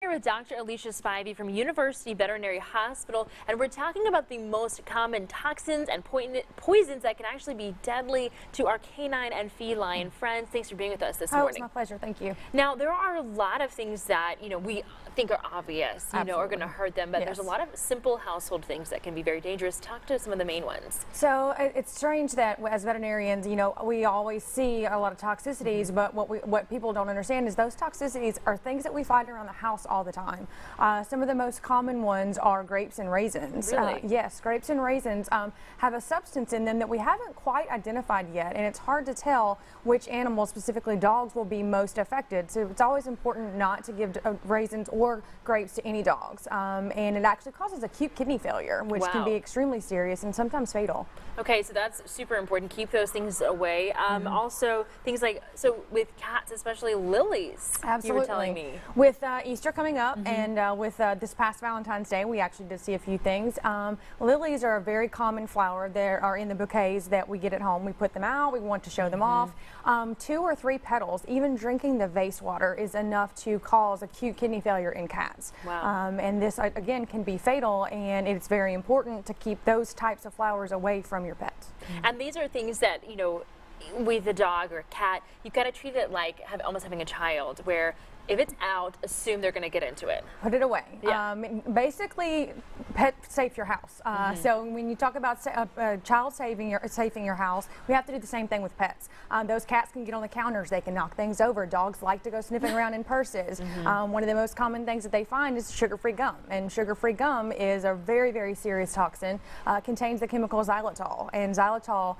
here with Dr. Alicia Spivey from University Veterinary Hospital, and we're talking about the most common toxins and poisons that can actually be deadly to our canine and feline friends. Thanks for being with us this morning. It's my pleasure. Thank you. Now, there are a lot of things that, we think are obvious, are going to hurt them, but there's a lot of simple household things that can be very dangerous. Talk to some of the main ones. So it's strange that as veterinarians, we always see a lot of toxicities, but what people don't understand is those toxicities are things that we find around the house all the time. Some of the most common ones are grapes and raisins. Really? Yes, grapes and raisins have a substance in them that we haven't quite identified yet, and it's hard to tell which animals, specifically dogs, will be most affected. So it's always important not to give raisins or grapes to any dogs, and it actually causes acute kidney failure, which can be extremely serious and sometimes fatal. Okay, so that's super important. Keep those things away. Also, things like, with cats, especially lilies. Absolutely. You were telling me. With Easter coming up and with this past Valentine's Day, we actually did see a few things. Lilies are a very common flower. They are in the bouquets that we get at home. We put them out. We want to show them off. 2 or 3 petals, even drinking the vase water, is enough to cause acute kidney failure in cats. Wow. And this, again, can be fatal, and it's very important to keep those types of flowers away from your pets. And these are things that, with a dog or a cat, you've got to treat it like almost having a child, where if it's out, assume they're going to get into it. Put it away. Yeah. Basically, pet safe your house. So when you talk about child saving your house, we have to do the same thing with pets. Those cats can get on the counters. They can knock things over. Dogs like to go sniffing around in purses. One of the most common things that they find is sugar-free gum. And sugar-free gum is a very, very serious toxin. Contains the chemical xylitol. And xylitol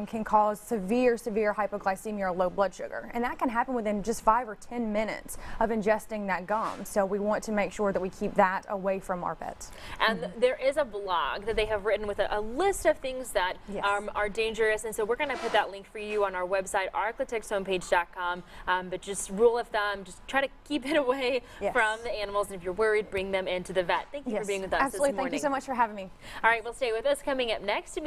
can cause severe hypoglycemia or low blood sugar. And that can happen within just 5 or 10 minutes of ingesting that gum. So we want to make sure that we keep that away from our pets. And there is a blog that they have written with a list of things that are dangerous, and so we're going to put that link for you on our website, arclatexhomepage.com. But just rule of thumb, just try to keep it away from the animals, and if you're worried, bring them into the vet. Thank you for being with us this morning. Thank you so much for having me. All right, well, stay with us. Coming up next to me